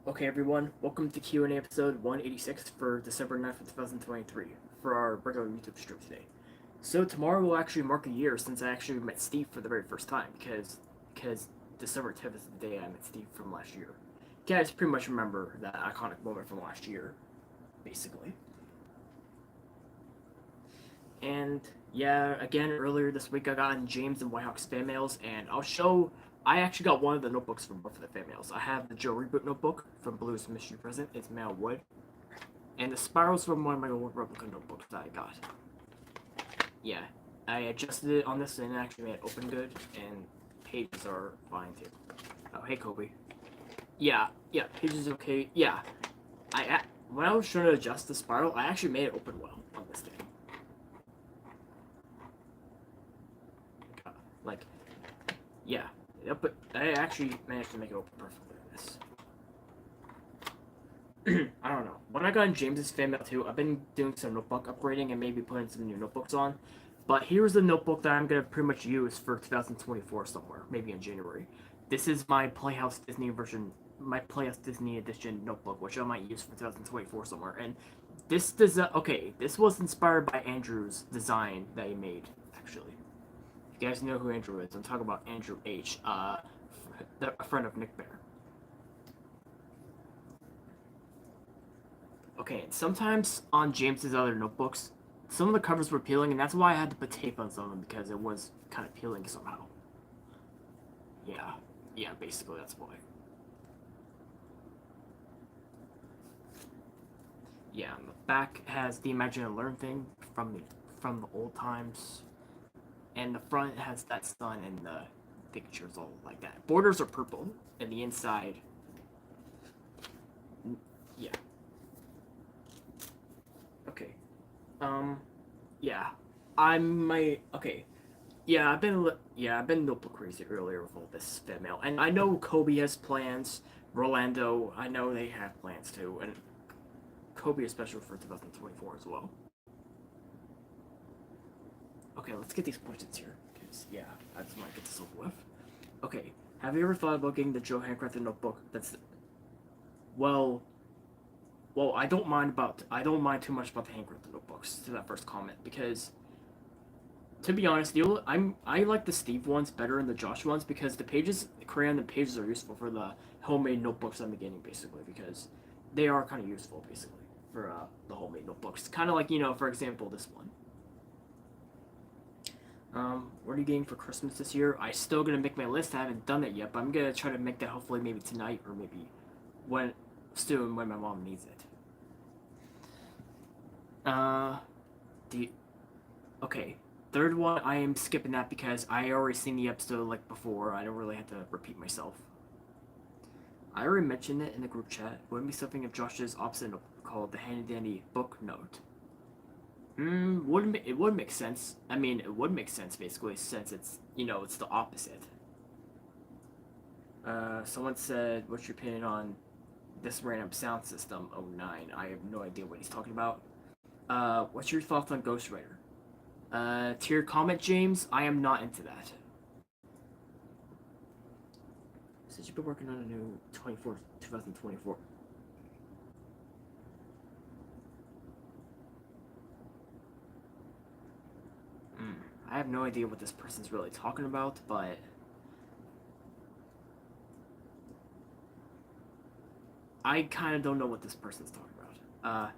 Okay, everyone, welcome to Q&A episode 186 for December 9th, 2023, for our regular YouTube stream today. So tomorrow will actually mark a year since I actually met Steve for the very first time, because December 10th is the day I met Steve from last year. You guys pretty much remember that iconic moment from last year, basically. And yeah, again, earlier this week I got in James and Whitehawk's fan mails, and I actually got one of the notebooks from both of the fan mails. I have the Joe Reboot notebook from Blue's Mystery Present. It's made of wood. And the spirals from one of my old replica notebooks that I got. Yeah, I adjusted it on this and it actually made it open good, and pages are fine too. Oh, hey Kobe. Yeah, pages okay. Yeah, when I was trying to adjust the spiral, I actually made it open well on this thing. Like, yeah, but I actually managed to make it open perfectly on this. I don't know. When I got in James's fan mail too, I've been doing some notebook upgrading and maybe putting some new notebooks on. But here's the notebook that I'm gonna pretty much use for 2024 somewhere, maybe in January. This is my Playhouse Disney version, my Playhouse Disney edition notebook, which I might use for 2024 somewhere. And this this was inspired by Andrew's design that he made, actually. If you guys know who Andrew is, I'm talking about Andrew H, a friend of Nick Bear. Okay, and sometimes on James's other notebooks, some of the covers were peeling, and that's why I had to put tape on some of them because it was kind of peeling somehow. Yeah, yeah, basically that's why. Yeah, and the back has the Imagine and Learn thing from the old times, and the front has that sun and the pictures all like that. Borders are purple, and the inside, yeah. Okay. Um, yeah. Okay. I've been notebook crazy earlier with all this fan mail, and I know Kobe has plans. Rolando, I know they have plans too, and Kobe especially for 2024 as well. Okay, let's get these questions here, because yeah, I just want to get this over with. Okay, have you ever thought about getting the Joe handcrafted notebook? Well, well, I don't mind too much about the handcrafted notebooks to that first comment because to be honest, I like the Steve ones better than the Josh ones because the pages, the crayon and pages are useful for the homemade notebooks I'm getting basically because they are kind of useful basically for the homemade notebooks. Kind of like for example, this one. What are you getting for Christmas this year? I still gonna make my list. I haven't done it yet, but I'm gonna try to make that hopefully maybe tonight or maybe when soon when my mom needs it. Uh, do you, okay. Third one, I am skipping that because I already seen the episode like before. I don't really have to repeat myself. I already mentioned it in the group chat. Wouldn't be something of Josh's opposite note called the handy dandy book note. It would make sense. I mean, it would make sense basically since it's it's the opposite. Someone said, "What's your opinion on this random sound system 09?" I have no idea what he's talking about. What's your thoughts on Ghost Rider? To your comment, James, I am not into that. Since you've been working on a new 2024. Mm, I have no idea what this person's really talking about, but I kind of don't know what this person's talking about.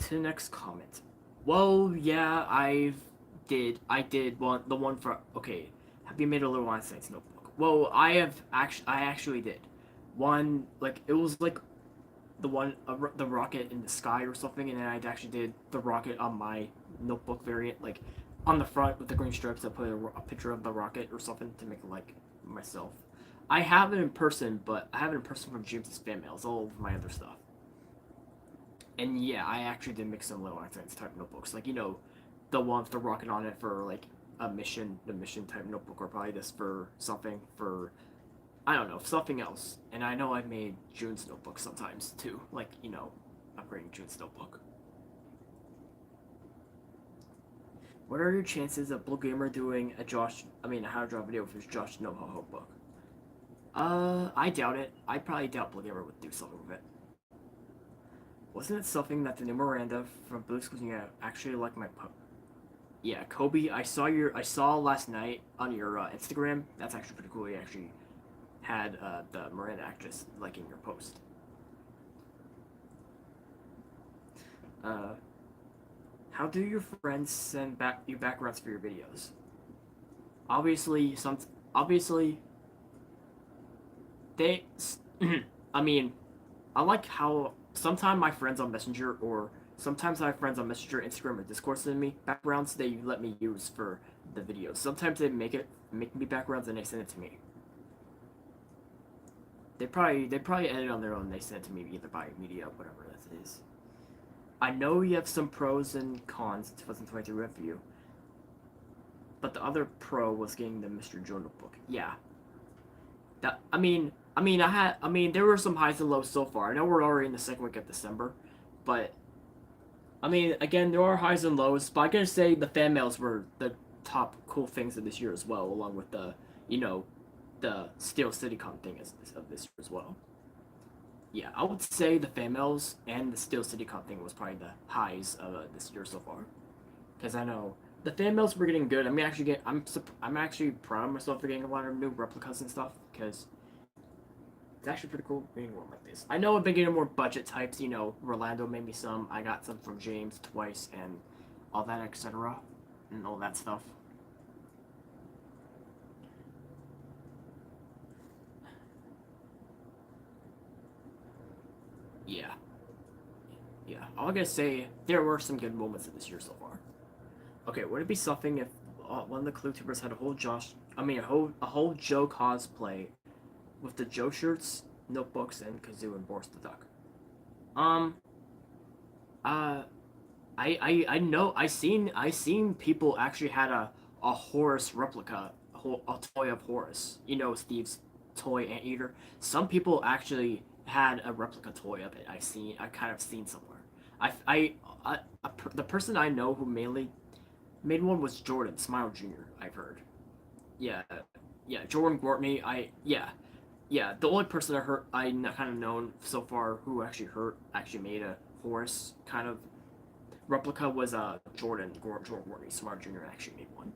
To the next comment. Well, yeah, I did one the one for okay. Have you made a little Einstein's notebook? Well, I actually did one like it was like the rocket in the sky or something, and then I actually did the rocket on my notebook variant, like on the front with the green stripes. I put a picture of the rocket or something to make it like myself. I have it in person, but I have it in person from James's fan mails, all of my other stuff. And yeah, I actually did make some little Einstein's type notebooks, like the one with the rocket on it for like the mission type notebook, or probably this for something for I don't know, something else. And I know I've made June's notebook sometimes too, like upgrading June's notebook. What are your chances of Blue Gamer doing a How to Draw video with his Josh No Ho Ho book? I doubt it. I probably doubt Blue Gamer would do something with it. Wasn't it something that the new Miranda from Blue Schools actually liked my post? Yeah, Kobe. I saw last night on your Instagram. That's actually pretty cool. You actually had the Miranda actress liking your post. Uh, how do your friends send back you backgrounds for your videos? Obviously, obviously they. I mean, I like how sometimes my friends on Messenger or sometimes I have friends on Messenger, Instagram, or Discord send me backgrounds they let me use for the videos. Sometimes they make me backgrounds and they send it to me. They probably edit on their own. They send it to me either by media, whatever that is. I know you have some pros and cons 2023 review, but the other pro was getting the Mr. Joe notebook. Yeah, that I mean there were some highs and lows so far. I know we're already in the second week of December, but I mean again there are highs and lows. But I gotta say the fan mails were the top cool things of this year as well, along with the you know the Steel City Con thing of this year as well. Yeah, I would say the fan mails and the Steel City Con thing was probably the highs of this year so far. Because I know the fan mails were getting good. I mean, I'm actually proud of myself for getting a lot of new replicas and stuff because it's actually pretty cool getting one like this. I know I've been getting more budget types. Rolando made me some. I got some from James twice and all that, etc. And all that stuff. Yeah, yeah. All I gotta say, there were some good moments in this year so far. Okay, would it be something if one of the ClueTubers had a whole Joe cosplay with the Joe shirts, notebooks, and Kazoo and Boris the Duck? Um, uh, I know I seen people actually had a Horus replica, a toy of Horus. Steve's toy anteater. Some people actually had a replica toy of it. I kind of seen somewhere. The person I know who mainly made one was Jordan Smile Jr. I've heard. Yeah, yeah, Jordan Gortney. Yeah. The only person I kind of known so far who actually made a Horus kind of replica was Jordan Gortney. Smart Jr. actually made one.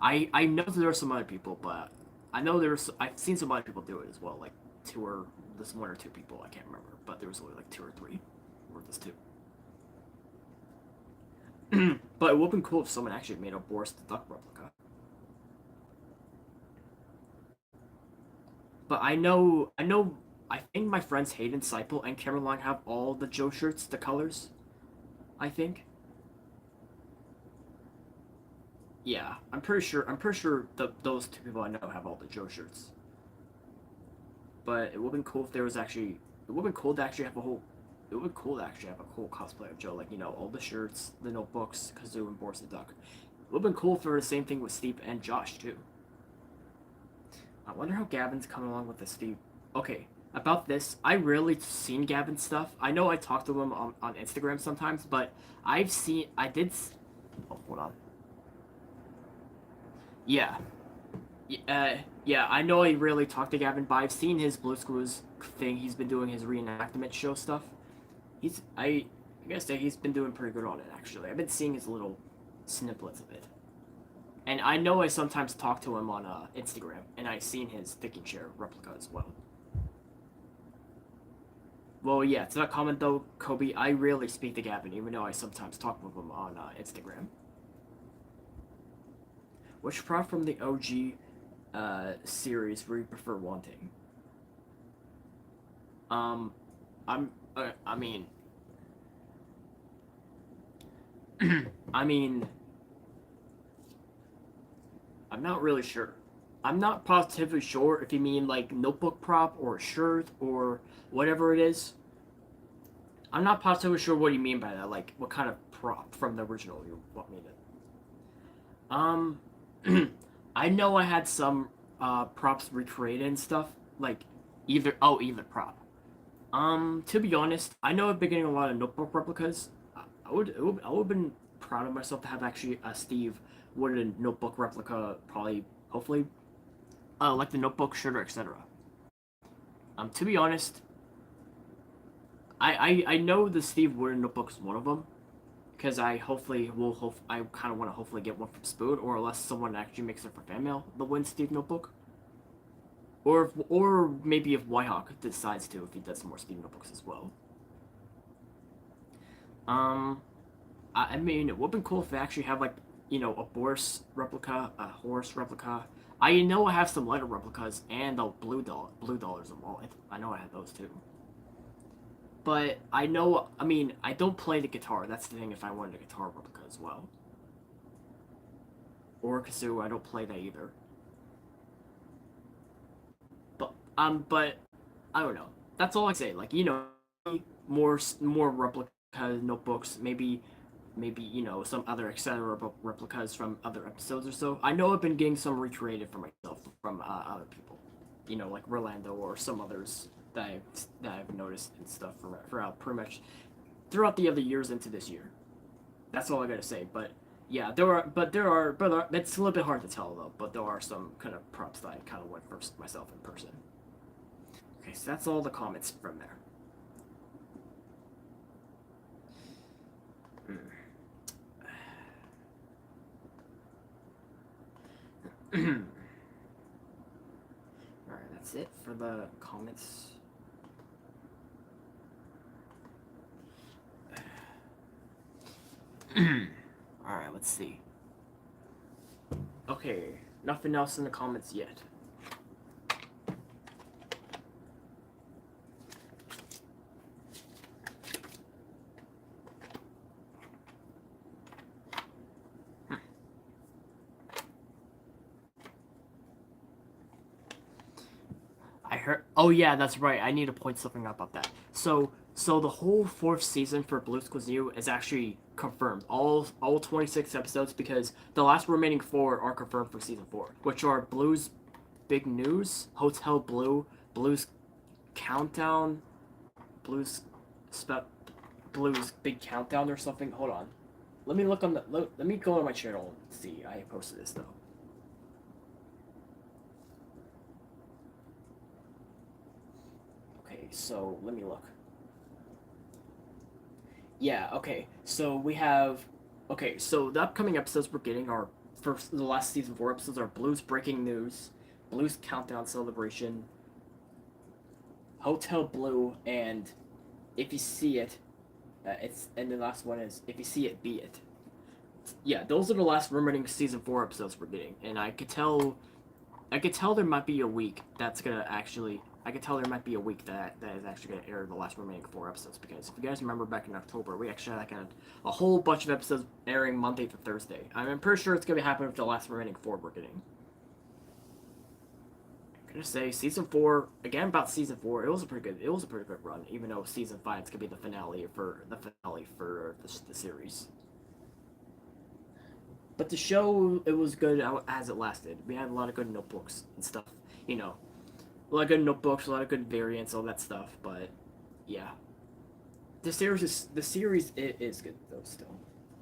I know there are some other people, but I've seen some other people do it as well. Like there's one or two people I can't remember, but there was only like two or three, or just two. But it would have been cool if someone actually made a Boris the Duck replica. But I think my friends Hayden Seipel and Cameron Long have all the Joe shirts, the colors. I think. Yeah, I'm pretty sure. Those two people I know have all the Joe shirts. But it would have been cool if there was actually. It would have been cool to actually have a whole. It would have been cool to actually have a whole cosplay of Joe, like all the shirts, the notebooks, Kazoo, and Boris the Duck. It would have been cool for the same thing with Steve and Josh too. I wonder how Gavin's coming along with this, Steve. Okay, about this, I rarely seen Gavin's stuff. I know I talk to him on Instagram sometimes, but I did. Oh, hold on. Yeah, yeah. I know I rarely talk to Gavin, but I've seen his Blue Screws thing. He's been doing his reenactment show stuff. I gotta say he's been doing pretty good on it actually. I've been seeing his little snippets of it. And I know I sometimes talk to him on Instagram, and I've seen his thinking chair replica as well. Well, yeah, to that comment though, Kobe, I rarely speak to Gavin, even though I sometimes talk with him on Instagram. Which prop from the OG series would you prefer wanting? Um, I mean, I mean, I'm not really sure. I'm not positively sure if you mean like notebook prop or shirt or whatever it is. I'm not positively sure what you mean by that. Like, what kind of prop from the original you want me to? I know I had some props recreated and stuff. Like, either prop. To be honest, I know I've been getting a lot of notebook replicas. I would have been proud of myself to have actually a Steve Wooden notebook replica. Probably, hopefully, like the Notebook, Sugar, etc. To be honest, I know the Steve Wood Notebook is one of them because I hopefully will I kind of want to hopefully get one from Spoon, or unless someone actually makes it for fan mail, the Win Steve Notebook, or maybe if Whitehawk decides to, if he does some more Steve Notebooks as well. Um, I mean, it would have been cool if they actually have like a Boris replica, a horse replica. I know I have some lighter replicas and the blue dollars of all. I know I have those too. But I know, I mean, I don't play the guitar. That's the thing. If I wanted a guitar replica as well, or kazoo, I don't play that either. But I don't know. That's all I say. Like more replica notebooks. Maybe some other etc. replicas from other episodes or so. I know I've been getting some recreated for myself from other people. Like Rolando or some others that I've noticed and stuff throughout pretty much throughout the other years into this year. That's all I gotta say. But yeah, it's a little bit hard to tell though. But there are some kind of props that I kind of went for myself in person. Okay, so that's all the comments from there. Mm. All right, that's it for the comments. All right, let's see. Okay, nothing else in the comments yet. I heard. Oh yeah, that's right. I need to point something out about that. So the whole fourth season for Blue's Clues New is actually confirmed. All 26 episodes, because the last remaining four are confirmed for season four, which are Blue's Big News, Hotel Blue, Blue's Countdown, Blue's spe- Blue's Big Countdown or something. Hold on. Let me look on the. Let me go on my channel and see. I posted this though. Okay, so let me look. Yeah, okay. So we have okay, so the upcoming episodes we're getting are first the last season 4 episodes are Blues Breaking News, Blues Countdown Celebration, Hotel Blue, and If You See It, it's and the last one is If You See It, Be It. Yeah, those are the last remaining season 4 episodes we're getting, and I could tell there might be a week that's gonna actually. I could tell there might be a week that is actually gonna air the last remaining 4 episodes, because if you guys remember back in October, we actually had like a whole bunch of episodes airing Monday to Thursday. I'm pretty sure it's gonna happen with the last remaining 4 we're getting. I'm gonna say season 4 again about season 4. It was a pretty good run, even though season 5 is gonna be the finale for the series. But the show, it was good as it lasted. We had a lot of good notebooks and stuff. You know, a lot of good notebooks, a lot of good variants, all that stuff. But yeah, the series it is good though still,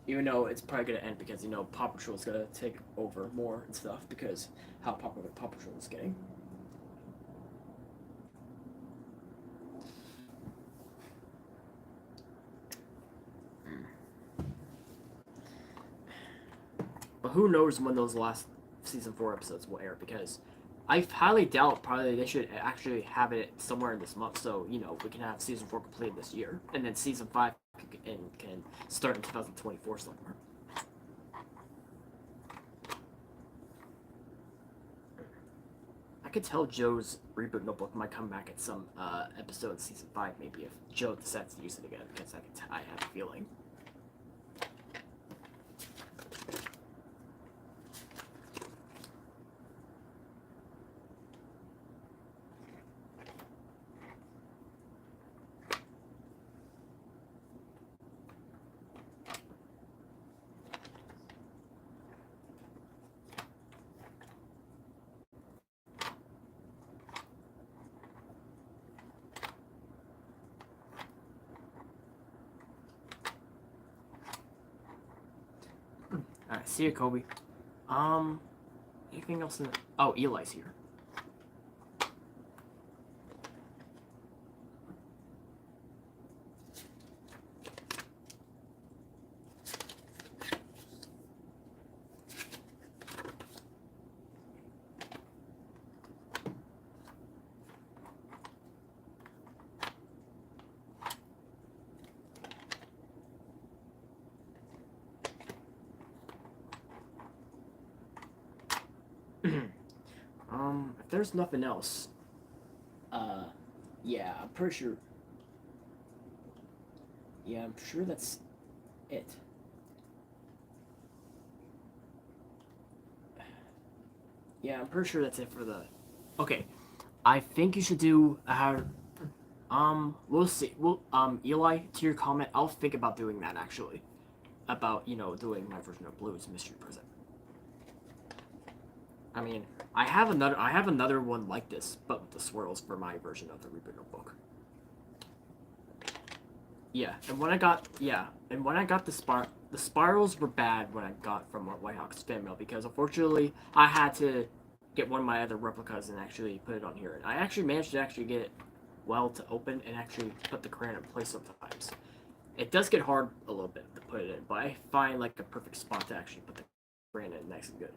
even though it's probably gonna end because Paw Patrol is gonna take over more and stuff because how popular Paw Patrol is getting. But who knows when those last season 4 episodes will air, because I highly doubt probably they should actually have it somewhere in this month, so we can have season 4 completed this year, and then season 5 can start in 2024 somewhere. I could tell Joe's reboot notebook might come back at some episode in season 5, maybe, if Joe decides to use it again, because I have a feeling. Alright, see you, Kobe. Um, anything else in the... Oh, Eli's here. there's nothing else, uh, yeah, I'm pretty sure. Yeah, I'm sure that's it. Yeah, I'm pretty sure that's it for the. Okay, I think you should do. We'll see. Eli, to your comment, I'll think about doing that actually. About doing my version of Blue's mystery present. I mean, I have another one like this, but with the swirls for my version of the reboot notebook. And when I got the spirals were bad when I got from White Hawk's fan mail because unfortunately I had to get one of my other replicas and actually put it on here. And I actually managed to actually get it well to open and actually put the crayon in place sometimes. It does get hard a little bit to put it in, but I find like a perfect spot to actually put the crayon in nice and good.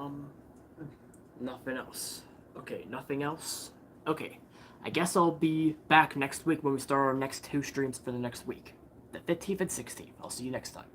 Um, Nothing else. Okay, nothing else. Okay, I guess I'll be back next week when we start our next two streams for the next week, the 15th and 16th. I'll see you next time.